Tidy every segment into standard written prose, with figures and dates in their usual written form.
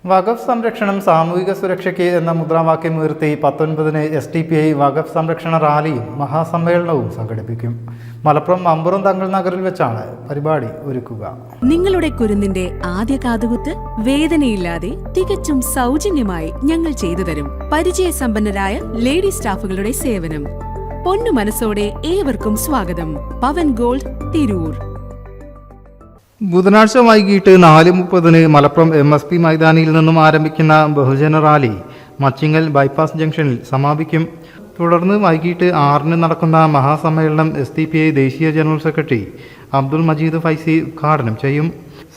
വഖഫ് സംരക്ഷണം സാമൂഹിക സുരക്ഷയ്ക്ക് എന്ന മുദ്രാവാക്യം ഉയർത്തി 19-ന് SDPI വഖഫ് സംരക്ഷണ റാലിയും മഹാസമ്മേളനവും സംഘടിപ്പിക്കും. മലപ്പുറം മമ്പുറം തങ്ങൾ നഗറിൽ വെച്ചാണ് പരിപാടി ഒരുക്കുക. നിങ്ങളുടെ കുരുന്നിന്റെ ആദ്യ കാതുകുത്ത് വേദനയില്ലാതെ തികച്ചും സൗജന്യമായി ഞങ്ങൾ ചെയ്തു തരും. പരിചയസമ്പന്നരായ ലേഡി സ്റ്റാഫുകളുടെ സേവനം. പൊന്നു മനസ്സോടെ ഏവർക്കും സ്വാഗതം. പവൻ ഗോൾഡ്, തിരൂർ. ബുധനാഴ്ച വൈകിട്ട് 4:30-ന് മലപ്പുറം MSP മൈതാനിയിൽ നിന്നും ആരംഭിക്കുന്ന ബഹുജന റാലി മച്ചിങ്ങൽ ബൈപ്പാസ് ജംഗ്ഷനിൽ സമാപിക്കും. തുടർന്ന് വൈകിട്ട് 6-ന് നടക്കുന്ന മഹാസമ്മേളനം SDPI ദേശീയ ജനറൽ സെക്രട്ടറി അബ്ദുൽ മജീദ് ഫൈസി ഉദ്ഘാടനം ചെയ്യും.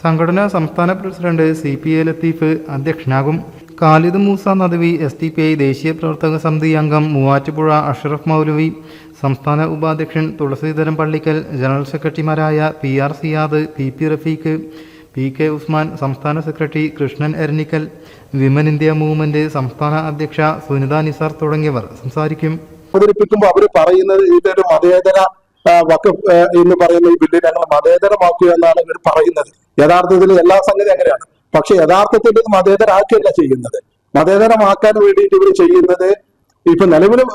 സംഘടനാ സംസ്ഥാന പ്രസിഡന്റ് CPA ലത്തീഫ് അധ്യക്ഷനാകും. ഖാലിദ് മൂസ നദവി, SDPI ദേശീയ പ്രവർത്തക സമിതി അംഗം മൂവാറ്റുപുഴ അഷ്റഫ് മൗലവി, സംസ്ഥാന ഉപാധ്യക്ഷൻ തുളസീധരൻ പള്ളിക്കൽ, ജനറൽ സെക്രട്ടറിമാരായ PR Siyad, PP Rafeeq, PK Usman, സംസ്ഥാന secretary Krishnan Eranikkal, women India movement സംസ്ഥാന അധ്യക്ഷ സുനിത നിസാർ തുടങ്ങിയവർ സംസാരിക്കും. അവതരിപ്പിക്കുമ്പോൾ അവർ പറയുന്നത് ഇതൊരു മതേതര വഖഫ് എന്ന് പറയുന്ന ഈ ബില്ല് ഞങ്ങൾ മതേതരമാക്കുക എന്നാണ് ഇവർ പറയുന്നത്. യഥാർത്ഥത്തിൽ എല്ലാ സംഗതി അങ്ങനെയാണ്. പക്ഷെ യഥാർത്ഥത്തിൽ ഇത് മതേതരാക്കുകയല്ല ചെയ്യുന്നത്. മതേതരമാക്കാൻ വേണ്ടിയിട്ട് ഇവർ ചെയ്യുന്നത് ഇപ്പൊ നിലവിലും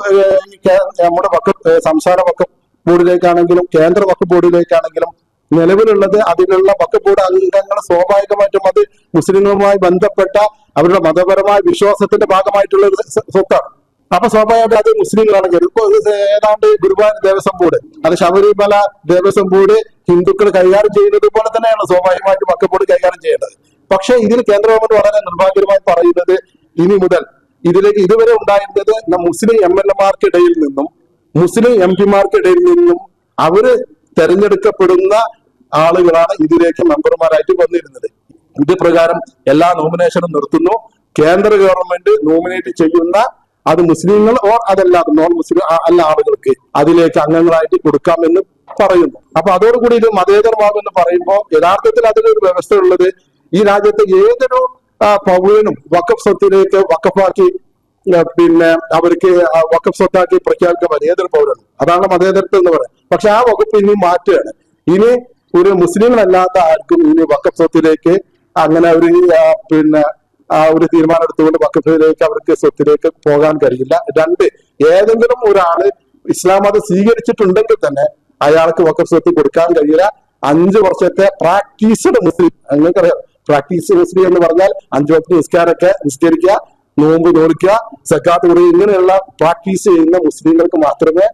നമ്മുടെ വഖഫ് സംസ്ഥാന വഖഫ് ബോർഡിലേക്കാണെങ്കിലും കേന്ദ്ര വഖഫ് ബോർഡിലേക്കാണെങ്കിലും നിലവിലുള്ളത് അതിലുള്ള വഖഫ് ബോർഡ് അംഗങ്ങൾ സ്വാഭാവികമായിട്ടും അത് മുസ്ലിങ്ങളുമായി ബന്ധപ്പെട്ട അവരുടെ മതപരമായ വിശ്വാസത്തിന്റെ ഭാഗമായിട്ടുള്ള ഒരു സ്വത്താണ്. അപ്പൊ സ്വാഭാവികമായിട്ട് അത് മുസ്ലിങ്ങളാണെങ്കിൽ ഏതാണ്ട് ഗുരുവായൂർ ദേവസ്വം ബോർഡ്, അത് ശബരിമല ദേവസ്വം ബോർഡ് ഹിന്ദുക്കൾ കൈകാര്യം ചെയ്യുന്നത് പോലെ തന്നെയാണ് സ്വാഭാവികമായിട്ട് വഖഫ് ബോർഡ് കൈകാര്യം ചെയ്യേണ്ടത്. പക്ഷെ ഇതിൽ കേന്ദ്ര ഗവൺമെന്റ് വളരെ നിർഭാഗ്യകരമായി പറയുന്നത് ഇനി മുതൽ ഇതിലേക്ക് ഇതുവരെ ഉണ്ടായിരുന്നത് മുസ്ലിം MLA-മാർക്കിടയിൽ നിന്നും മുസ്ലിം MP-മാർക്കിടയിൽ നിന്നും അവര് തെരഞ്ഞെടുക്കപ്പെടുന്ന ആളുകളാണ് ഇതിലേക്ക് മെമ്പർമാരായിട്ട് വന്നിരുന്നത്. ഇത് പ്രകാരം എല്ലാ നോമിനേഷനും നിർത്തുന്നു. കേന്ദ്ര ഗവൺമെന്റ് നോമിനേറ്റ് ചെയ്യുന്ന അത് മുസ്ലിങ്ങൾ അതല്ലാതെ നോൺ മുസ്ലിം അല്ല ആളുകൾക്ക് അതിലേക്ക് അംഗങ്ങളായിട്ട് കൊടുക്കാമെന്ന് പറയുന്നു. അപ്പൊ അതോടുകൂടി ഇത് മതേതരമാകുമെന്ന് പറയുമ്പോൾ യഥാർത്ഥത്തിൽ അതിലൊരു വ്യവസ്ഥ ഉള്ളത് ഈ രാജ്യത്തെ ഏതൊരു പൗരനും വഖഫ് സ്വത്തിലേക്ക് വഖഫാക്കി പിന്നെ അവർക്ക് വഖഫ് സ്വത്താക്കി പ്രഖ്യാപിക്കാൻ ഏതൊരു പൗരനും, അതാണ് മതേതരത്വം എന്ന് പറയുന്നത്. പക്ഷെ ആ വകുപ്പ് ഇനി മാറ്റുകയാണ്. ഇനി ഒരു മുസ്ലിങ്ങളല്ലാത്ത ആർക്കും ഇനി വഖഫ് സ്വത്തിലേക്ക് അങ്ങനെ ഒരു പിന്നെ ഒരു തീരുമാനം എടുത്തുകൊണ്ട് വഖഫിലേക്ക് അവർക്ക് സ്വത്തിലേക്ക് പോകാൻ കഴിയില്ല. രണ്ട്, ഏതെങ്കിലും ഒരാള് ഇസ്ലാം മതം സ്വീകരിച്ചിട്ടുണ്ടെങ്കിൽ തന്നെ അയാൾക്ക് വഖഫ് സ്വത്ത് കൊടുക്കാൻ കഴിയില്ല. 5 വർഷത്തെ പ്രാക്ടീസ്ഡ് മുസ്ലിം, നിങ്ങൾക്കറിയാം പ്രാക്ടീസ് മുസ്ലിം എന്ന് പറഞ്ഞാൽ 5 വക്ത് നിസ്കാരമൊക്കെ നിസ്കരിക്കുക, നോമ്പ് നോക്കുക, സക്കാത്ത് കൊടുക്കുക, ഇങ്ങനെയുള്ള പ്രാക്ടീസ് ചെയ്യുന്ന മുസ്ലിങ്ങൾക്ക് മാത്രമേ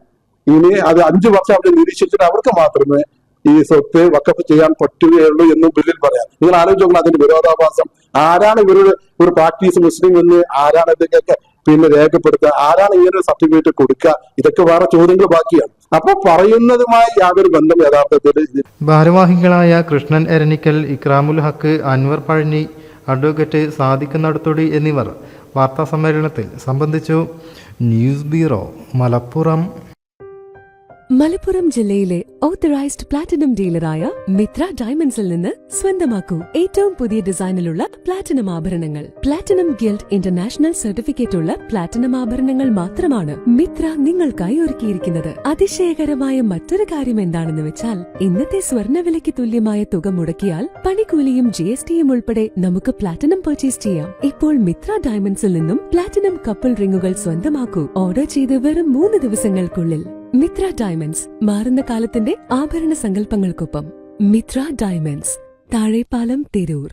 ഇനി അത് 5 വർഷം അവർ നിരീക്ഷിച്ചിട്ട് അവർക്ക് മാത്രമേ ഈ സ്വത്ത് വഖഫ് ചെയ്യാൻ പറ്റുകയുള്ളൂ എന്നും ബില്ലിൽ പറയാം. നിങ്ങൾ ആലോചിച്ച് അതിന്റെ വിരോധാഭാസം. ആരാണ് ഇവരുടെ ഒരു പ്രാക്ടീസ് മുസ്ലിം എന്ന് ആരാണ് ഇതൊക്കെ പിന്നെ രേഖപ്പെടുത്തുക? ആരാണ് ഇങ്ങനെ ഒരു സർട്ടിഫിക്കറ്റ് കൊടുക്കുക? ഇതൊക്കെ വേറെ ചോദ്യങ്ങൾ ബാക്കിയാണ്. അപ്പൊ പറയുന്നതുമായി യാതൊരു ബന്ധം യഥാർത്ഥത്തിൽ. ഭാരവാഹികളായ കൃഷ്ണൻ എരനിക്കൽ, ഇക്രാമുൽ ഹക്ക്, അൻവർ പഴനി, അഡ്വക്കേറ്റ് സാദിഖ് നടുത്തൊടി എന്നിവർ വാർത്താ സമ്മേളനത്തിൽ സംബന്ധിച്ചു. News bureau, Malappuram. മലപ്പുറം ജില്ലയിലെ ഓത്തറൈസ്ഡ് പ്ലാറ്റിനം ഡീലറായ മിത്ര ഡയമണ്ട്സിൽ നിന്ന് സ്വന്തമാക്കൂ ഏറ്റവും പുതിയ ഡിസൈനിലുള്ള പ്ലാറ്റിനം ആഭരണങ്ങൾ. പ്ലാറ്റിനം ഗിൽഡ് ഇന്റർനാഷണൽ സർട്ടിഫിക്കറ്റ് ഉള്ള പ്ലാറ്റിനം ആഭരണങ്ങൾ മാത്രമാണ് മിത്ര നിങ്ങൾക്കായി ഒരുക്കിയിരിക്കുന്നത്. അതിശയകരമായ മറ്റൊരു കാര്യം എന്താണെന്ന് വെച്ചാൽ ഇന്നത്തെ സ്വർണ്ണവിലയ്ക്ക് തുല്യമായ തുക മുടക്കിയാൽ പണിക്കൂലിയും GSTയും ഉൾപ്പെടെ നമുക്ക് പ്ലാറ്റിനം പർച്ചേസ് ചെയ്യാം. ഇപ്പോൾ മിത്ര ഡയമണ്ട്സിൽ നിന്നും പ്ലാറ്റിനം കപ്പിൾ റിങ്ങുകൾ സ്വന്തമാക്കൂ. ഓർഡർ ചെയ്ത് വെറും 3 ദിവസങ്ങൾക്കുള്ളിൽ. മിത്ര ഡയമണ്ട്സ്, മാറുന്ന കാലത്തിന്റെ ആഭരണ സങ്കല്പങ്ങൾക്കൊപ്പം. മിത്ര ഡയമണ്ട്സ്, താഴെപ്പാലം, തിരൂർ.